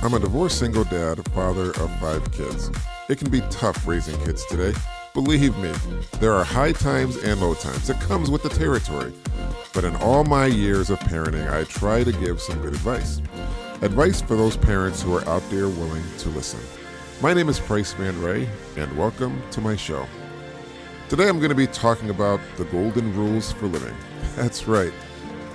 I'm a divorced single dad, father of 5 kids. It can be tough raising kids today. Believe me, there are high times and low times. It comes with the territory. But in all my years of parenting, I try to give some good advice. Advice for those parents who are out there willing to listen. My name is Price Van Ray, and welcome to my show. Today I'm going to be talking about the golden rules for living. That's right.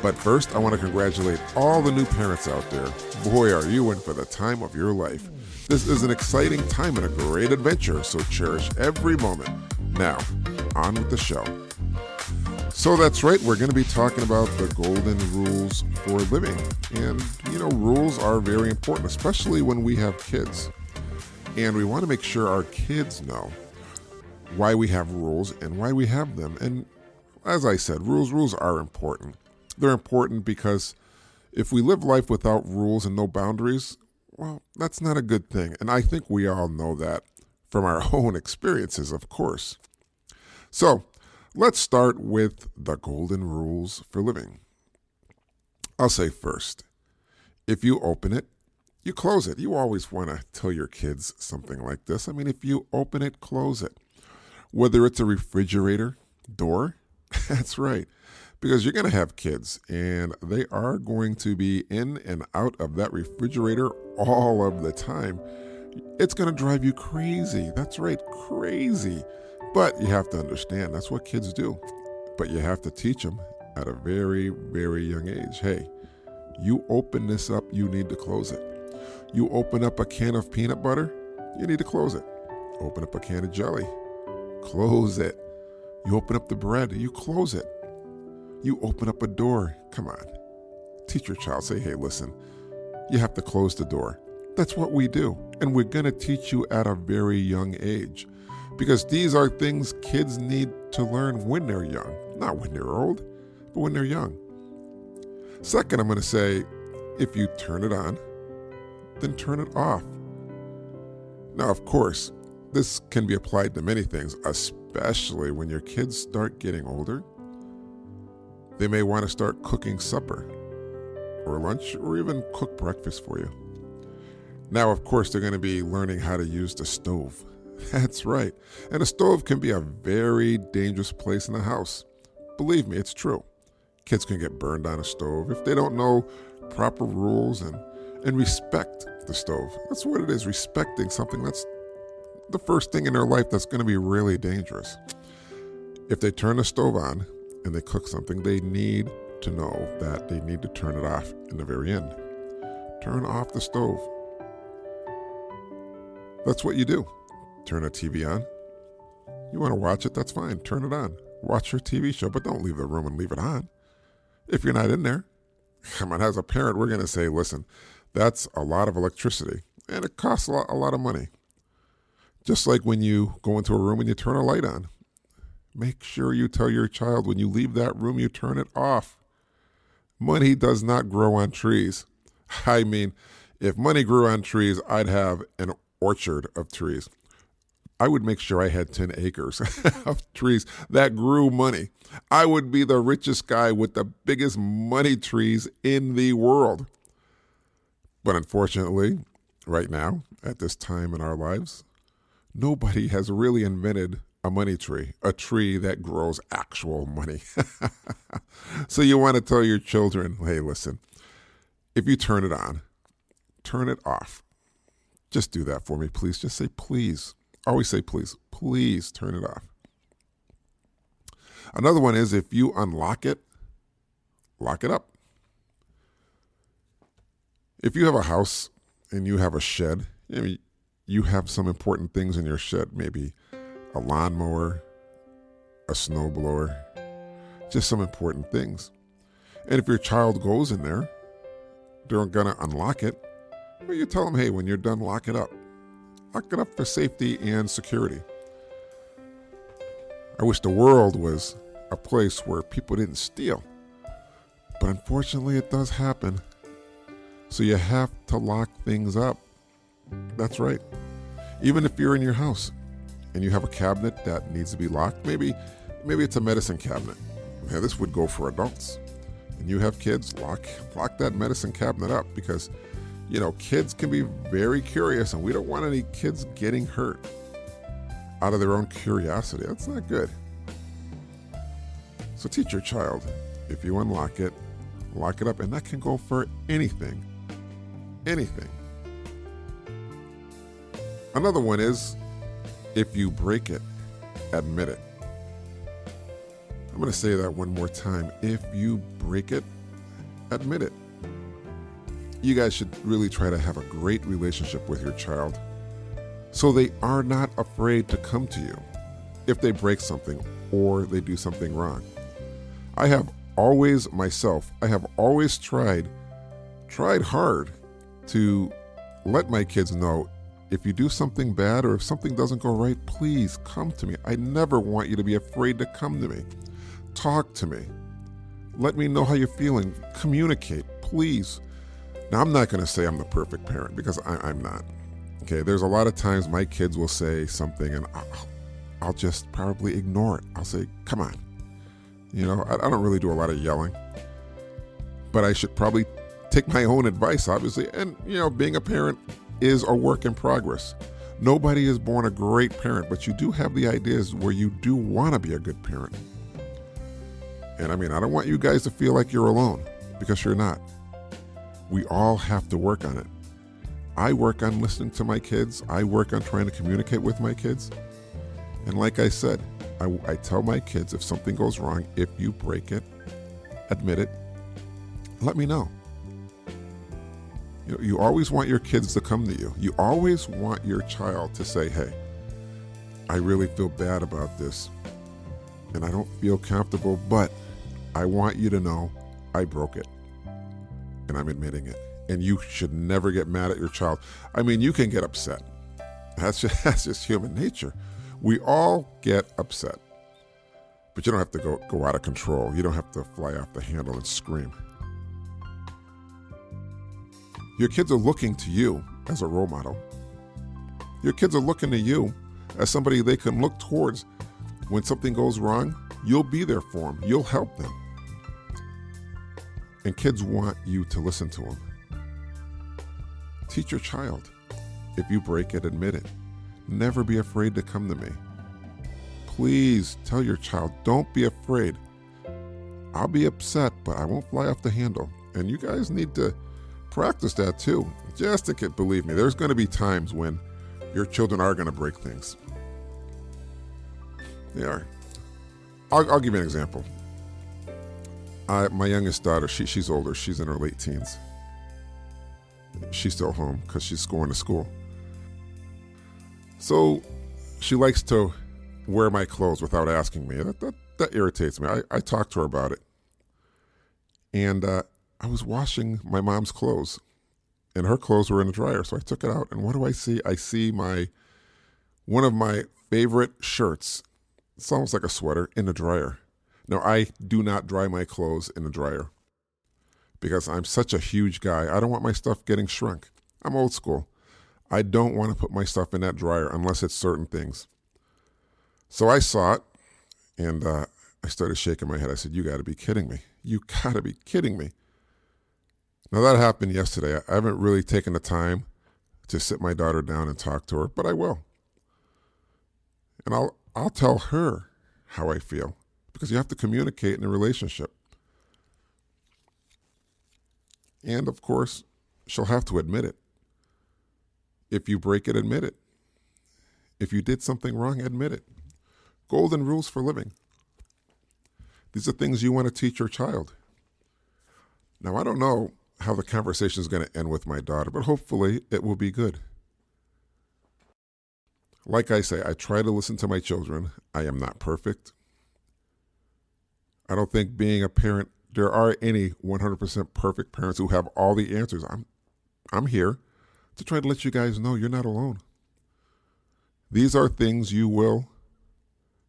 But first, I want to congratulate all the new parents out there. Boy, are you in for the time of your life. This is an exciting time and a great adventure, so cherish every moment. Now, on with the show. So that's right, we're going to be talking about the golden rules for living. And, rules are very important, especially when we have kids. And we want to make sure our kids know why we have rules and why we have them. And as I said, rules are important. They're important because if we live life without rules and no boundaries, well, that's not a good thing. And I think we all know that from our own experiences, of course. So let's start with the golden rules for living. I'll say first, if you open it, you close it. You always want to tell your kids something like this. I mean, if you open it, close it. Whether it's a refrigerator door, that's right. Because you're going to have kids and they are going to be in and out of that refrigerator all of the time. It's going to drive you crazy. That's right, crazy. But you have to understand that's what kids do. But you have to teach them at a very, very young age. Hey, you open this up, you need to close it. You open up a can of peanut butter, you need to close it. Open up a can of jelly, close it. You open up the bread, you close it. You open up a door. Come on. Teach your child. Say, hey, listen, you have to close the door. That's what we do. And we're going to teach you at a very young age because these are things kids need to learn when they're young, not when they're old, but when they're young. Second, I'm going to say, if you turn it on, then turn it off. Now, of course, this can be applied to many things, especially when your kids start getting older. They may want to start cooking supper or lunch or even cook breakfast for you. Now, of course, they're going to be learning how to use the stove. That's right. And a stove can be a very dangerous place in the house. Believe me, it's true. Kids can get burned on a stove if they don't know proper rules and respect the stove. That's what it is, respecting something. That's the first thing in their life that's going to be really dangerous. If they turn the stove on, and they cook something, they need to know that they need to turn it off in the very end. Turn off the stove. That's what you do. Turn a TV on. You want to watch it, that's fine. Turn it on. Watch your TV show, but don't leave the room and leave it on. If you're not in there, come on, as a parent, we're going to say, listen, that's a lot of electricity, and it costs a lot of money. Just like when you go into a room and you turn a light on. Make sure you tell your child when you leave that room, you turn it off. Money does not grow on trees. I mean, if money grew on trees, I'd have an orchard of trees. I would make sure I had 10 acres of trees that grew money. I would be the richest guy with the biggest money trees in the world. But unfortunately, right now, at this time in our lives, nobody has really invented a money tree, a tree that grows actual money. So you want to tell your children, hey, listen, if you turn it on, turn it off. Just do that for me, please. Just say, please. Always say, please. Please turn it off. Another one is if you unlock it, lock it up. If you have a house and you have a shed, you have some important things in your shed, maybe a lawnmower, a snowblower, just some important things. And if your child goes in there, they're going to unlock it. Well, you tell them, hey, when you're done, lock it up. Lock it up for safety and security. I wish the world was a place where people didn't steal. But unfortunately, it does happen. So you have to lock things up. That's right. Even if you're in your house and you have a cabinet that needs to be locked, maybe it's a medicine cabinet. Yeah, this would go for adults. And you have kids, lock that medicine cabinet up because Kids can be very curious, and we don't want any kids getting hurt out of their own curiosity. That's not good. So teach your child, if you unlock it, lock it up, and that can go for anything. Anything. Another one is, if you break it, admit it. I'm going to say that one more time. If you break it, admit it. You guys should really try to have a great relationship with your child so they are not afraid to come to you if they break something or they do something wrong. I have always tried hard to let my kids know, if you do something bad or if something doesn't go right, please come to me. I never want you to be afraid to come to me. Talk to me. Let me know how you're feeling. Communicate, please. Now, I'm not going to say I'm the perfect parent, because I'm not. Okay, there's a lot of times my kids will say something and I'll just probably ignore it. I'll say, come on. I don't really do a lot of yelling, but I should probably take my own advice, obviously. And, being a parent is a work in progress. Nobody is born a great parent, but you do have the ideas where you do want to be a good parent. And I don't want you guys to feel like you're alone, because you're not. We all have to work on it. I work on listening to my kids. I work on trying to communicate with my kids. And like I said, I tell my kids, if something goes wrong, if you break it, admit it, let me know. You always want your kids to come to you. You always want your child to say, hey, I really feel bad about this and I don't feel comfortable, but I want you to know I broke it and I'm admitting it. And you should never get mad at your child. You can get upset. That's just human nature. We all get upset, but you don't have to go out of control. You don't have to fly off the handle and scream. Your kids are looking to you as a role model. Your kids are looking to you as somebody they can look towards. When something goes wrong, you'll be there for them. You'll help them. And kids want you to listen to them. Teach your child. If you break it, admit it. Never be afraid to come to me. Please tell your child, don't be afraid. I'll be upset, but I won't fly off the handle. And you guys need to practice that too. Just to get, believe me, there's going to be times when your children are going to break things. They are. I'll give you an example. My youngest daughter, she's older. She's in her late teens. She's still home because she's going to school. So she likes to wear my clothes without asking me. That irritates me. I talked to her about it. And I was washing my mom's clothes, and her clothes were in the dryer. So I took it out, and what do I see? I see one of my favorite shirts. It's almost like a sweater in the dryer. Now, I do not dry my clothes in the dryer because I'm such a huge guy. I don't want my stuff getting shrunk. I'm old school. I don't want to put my stuff in that dryer unless it's certain things. So I saw it, and I started shaking my head. I said, you got to be kidding me. You got to be kidding me. Now, that happened yesterday. I haven't really taken the time to sit my daughter down and talk to her, but I will. And I'll tell her how I feel, because you have to communicate in a relationship. And, of course, she'll have to admit it. If you break it, admit it. If you did something wrong, admit it. Golden rules for living. These are things you want to teach your child. Now, I don't know how the conversation is going to end with my daughter, but hopefully it will be good. Like I say, I try to listen to my children. I am not perfect. I don't think being a parent, there are any 100% perfect parents who have all the answers. I'm here to try to let you guys know you're not alone. These are things you will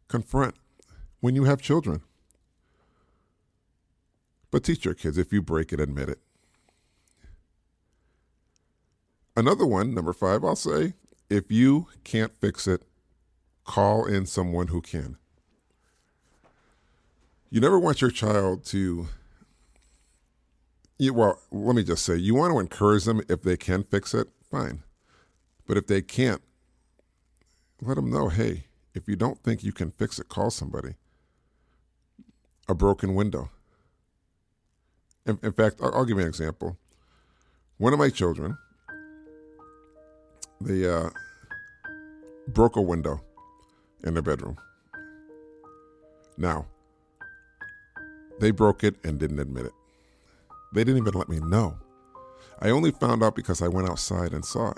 confront when you have children. But teach your kids, if you break it, admit it. Another one, number 5, I'll say, if you can't fix it, call in someone who can. You never want your child to, Well, let me just say, you want to encourage them if they can fix it, fine. But if they can't, let them know, hey, if you don't think you can fix it, call somebody. A broken window. In fact, I'll give you an example. One of my children, they broke a window in their bedroom. Now, they broke it and didn't admit it. They didn't even let me know. I only found out because I went outside and saw it.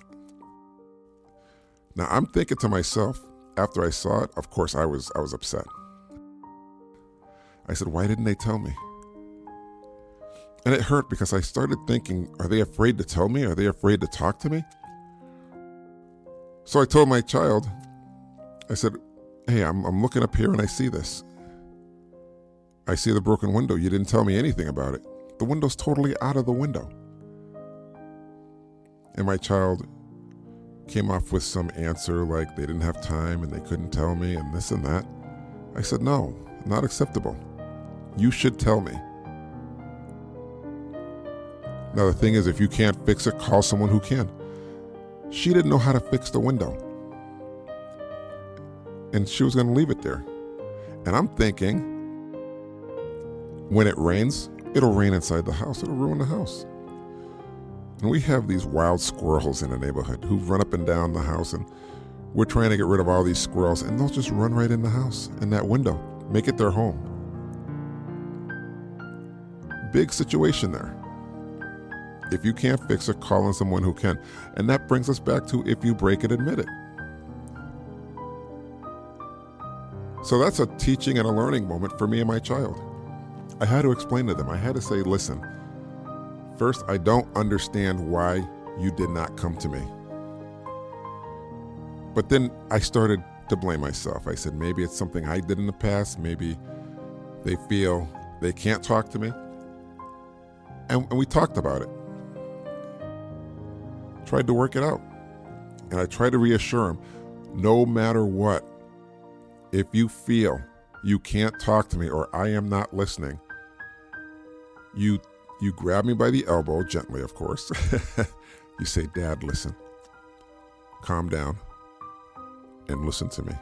Now, I'm thinking to myself, after I saw it, of course, I was upset. I said, why didn't they tell me? And it hurt because I started thinking, are they afraid to tell me? Are they afraid to talk to me? So I told my child, I said, hey, I'm looking up here and I see this. I see the broken window. You didn't tell me anything about it. The window's totally out of the window. And my child came off with some answer like they didn't have time and they couldn't tell me and this and that. I said, no, not acceptable. You should tell me. Now, the thing is, if you can't fix it, call someone who can. She didn't know how to fix the window. And she was going to leave it there. And I'm thinking, when it rains, it'll rain inside the house. It'll ruin the house. And we have these wild squirrels in the neighborhood who run up and down the house, and we're trying to get rid of all these squirrels, and they'll just run right in the house, in that window, make it their home. Big situation there. If you can't fix it, call on someone who can. And that brings us back to, if you break it, admit it. So that's a teaching and a learning moment for me and my child. I had to explain to them. I had to say, listen, first, I don't understand why you did not come to me. But then I started to blame myself. I said, maybe it's something I did in the past. Maybe they feel they can't talk to me. And we talked about it. Tried to work it out. And I tried to reassure him, no matter what, if you feel you can't talk to me or I am not listening, you grab me by the elbow, gently, of course. You say, Dad, listen, calm down and listen to me.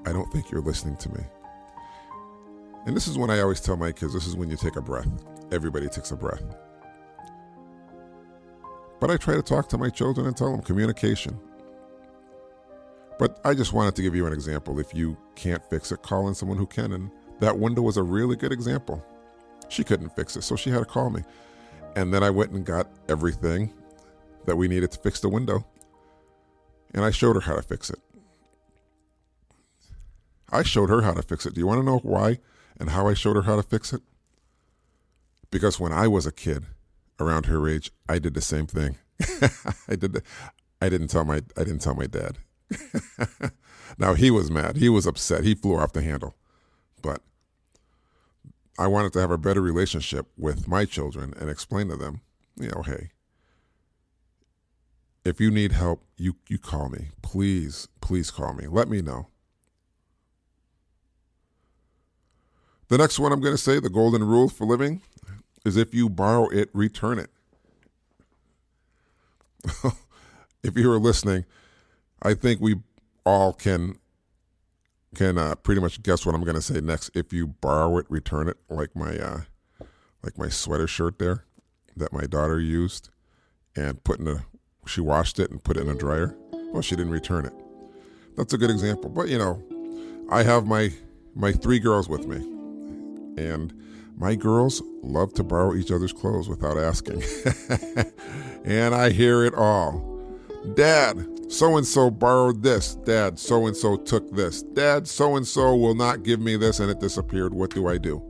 I don't think you're listening to me. And this is when I always tell my kids, this is when you take a breath. Everybody takes a breath. But I try to talk to my children and tell them communication. But I just wanted to give you an example. If you can't fix it, call in someone who can. And that window was a really good example. She couldn't fix it, so she had to call me. And then I went and got everything that we needed to fix the window. And I showed her how to fix it. I showed her how to fix it. Do you want to know why and how I showed her how to fix it? Because when I was a kid, around her age, I did the same thing. I didn't tell my dad. Now, he was mad. He was upset. He flew off the handle. But I wanted to have a better relationship with my children and explain to them, hey, if you need help, you call me. Please call me. Let me know. The next one I'm going to say, the golden rule for living, is if you borrow it, return it. If you were listening, I think we all can pretty much guess what I'm going to say next. If you borrow it, return it, like my sweater shirt there that my daughter used and she washed it and put it in a dryer. Well, she didn't return it. That's a good example. But I have my 3 girls with me, and my girls love to borrow each other's clothes without asking. And I hear it all. Dad, so-and-so borrowed this. Dad, so-and-so took this. Dad, so-and-so will not give me this and it disappeared. What do I do?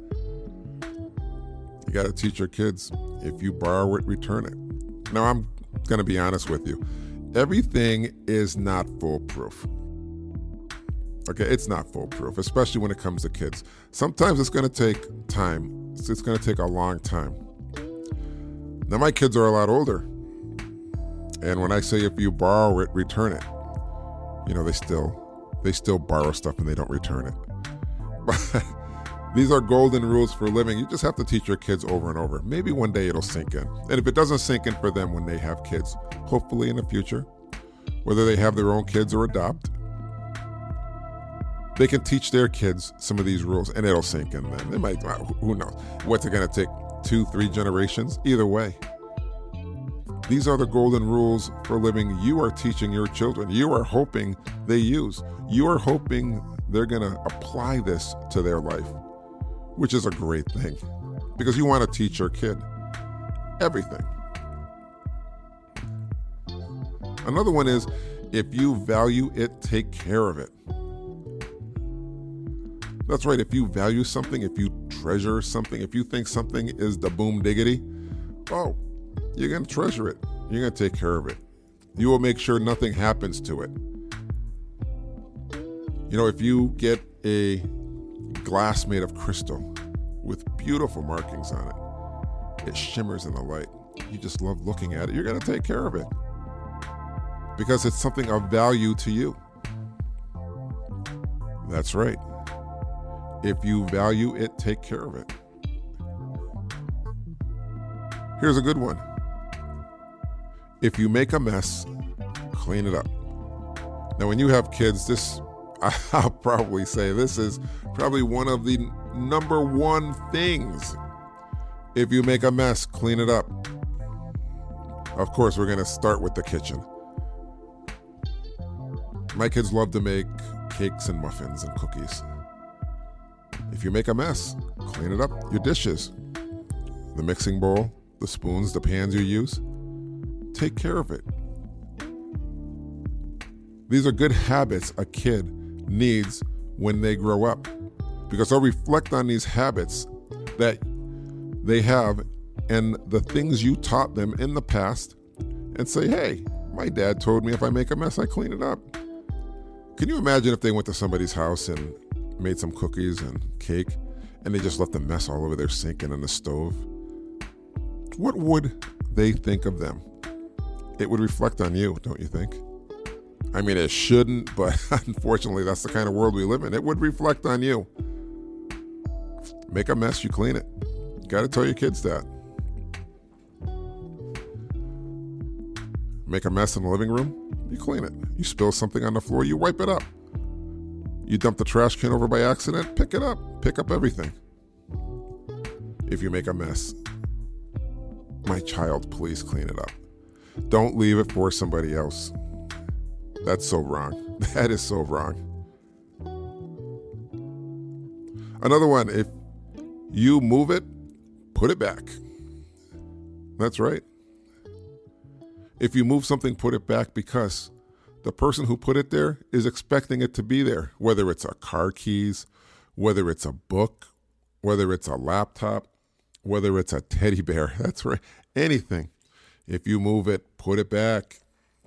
You got to teach your kids, if you borrow it, return it. Now, I'm going to be honest with you. Everything is not foolproof. Okay, it's not foolproof, especially when it comes to kids. Sometimes it's going to take time. It's going to take a long time. Now, my kids are a lot older. And when I say if you borrow it, return it, they still borrow stuff and they don't return it. These are golden rules for living. You just have to teach your kids over and over. Maybe one day it'll sink in. And if it doesn't sink in for them when they have kids, hopefully in the future, whether they have their own kids or adopt, they can teach their kids some of these rules and it'll sink in then. They might, who knows? What's it going to take? 2-3 generations? Either way. These are the golden rules for living you are teaching your children. You are hoping they use. You are hoping they're going to apply this to their life, which is a great thing because you want to teach your kid everything. Another one is, if you value it, take care of it. That's right. If you value something, if you treasure something, if you think something is the boom diggity, oh, you're going to treasure it. You're going to take care of it. You will make sure nothing happens to it. You know, if you get a glass made of crystal with beautiful markings on it, it shimmers in the light. You just love looking at it. You're going to take care of it because it's something of value to you. That's right. If you value it, take care of it. Here's a good one. If you make a mess, clean it up. Now, when you have kids, I'll probably say this is probably one of the number one things. If you make a mess, clean it up. Of course, we're going to start with the kitchen. My kids love to make cakes and muffins and cookies. If you make a mess, clean it up. Your dishes, the mixing bowl, the spoons, the pans you use, take care of it. These are good habits a kid needs when they grow up because they'll reflect on these habits that they have and the things you taught them in the past and say, hey, my dad told me if I make a mess, I clean it up. Can you imagine if they went to somebody's house and made some cookies and cake and they just left a mess all over their sink and on the stove? What would they think of them? It would reflect on you, don't you think? I mean, it shouldn't, but unfortunately, that's the kind of world we live in. It would reflect on you. Make a mess, you clean it. You got to tell your kids that. Make a mess in the living room, you clean it. You spill something on the floor, you wipe it up. You dump the trash can over by accident, pick it up. Pick up everything. If you make a mess, my child, please clean it up. Don't leave it for somebody else. That's so wrong. That is so wrong. Another one, if you move it, put it back. That's right. If you move something, put it back because the person who put it there is expecting it to be there, whether it's a car keys, whether it's a book, whether it's a laptop, whether it's a teddy bear. That's right. Anything. If you move it, put it back,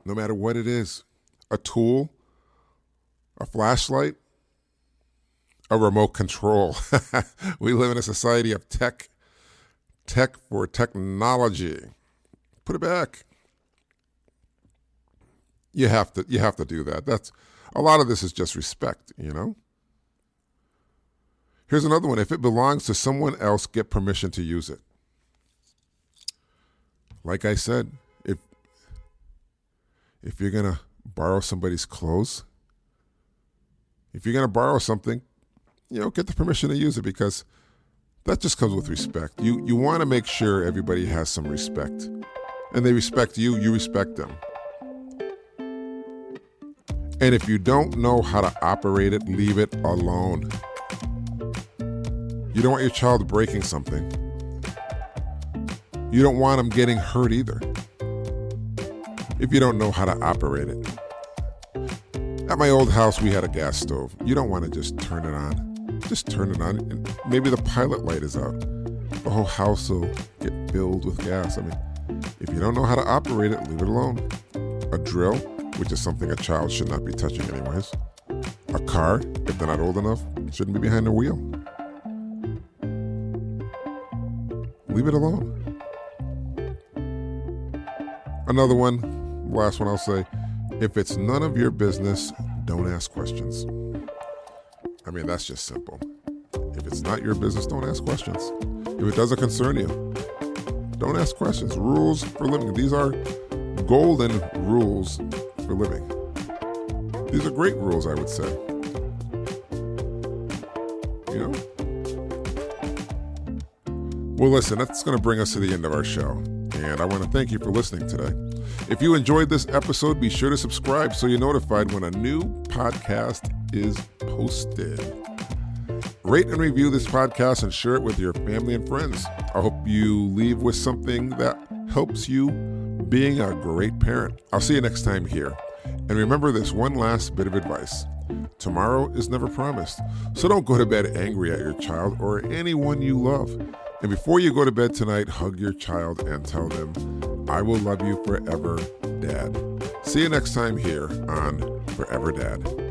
no matter what it is. A tool, a flashlight, a remote control. We live in a society of tech for technology. Put it back. You have to do that. That's a lot of this is just respect, you know? Here's another one. If it belongs to someone else, get permission to use it. Like I said, if you're going to borrow somebody's clothes, if you're going to borrow something, you know, get the permission to use it because that just comes with respect. You want to make sure everybody has some respect. And they respect you, you respect them. And if you don't know how to operate it, leave it alone. You don't want your child breaking something. You don't want them getting hurt either. If you don't know how to operate it. At my old house, we had a gas stove. You don't want to just turn it on. Just turn it on. And maybe the pilot light is out. The whole house will get filled with gas. I mean, if you don't know how to operate it, leave it alone. A drill, which is something a child should not be touching anyways. A car, if they're not old enough, shouldn't be behind the wheel. Leave it alone. Another one, last one I'll say, if it's none of your business, don't ask questions. I mean, that's just simple. If it's not your business, don't ask questions. If it doesn't concern you, don't ask questions. Rules for living. These are golden rules for living. These are great rules, I would say. You know? Well, listen, that's going to bring us to the end of our show. And I want to thank you for listening today. If you enjoyed this episode, be sure to subscribe so you're notified when a new podcast is posted. Rate and review this podcast and share it with your family and friends. I hope you leave with something that helps you being a great parent. I'll see you next time here. And remember this one last bit of advice. Tomorrow is never promised, so don't go to bed angry at your child or anyone you love. And before you go to bed tonight, hug your child and tell them, I will love you forever, Dad. See you next time here on Forever Dad.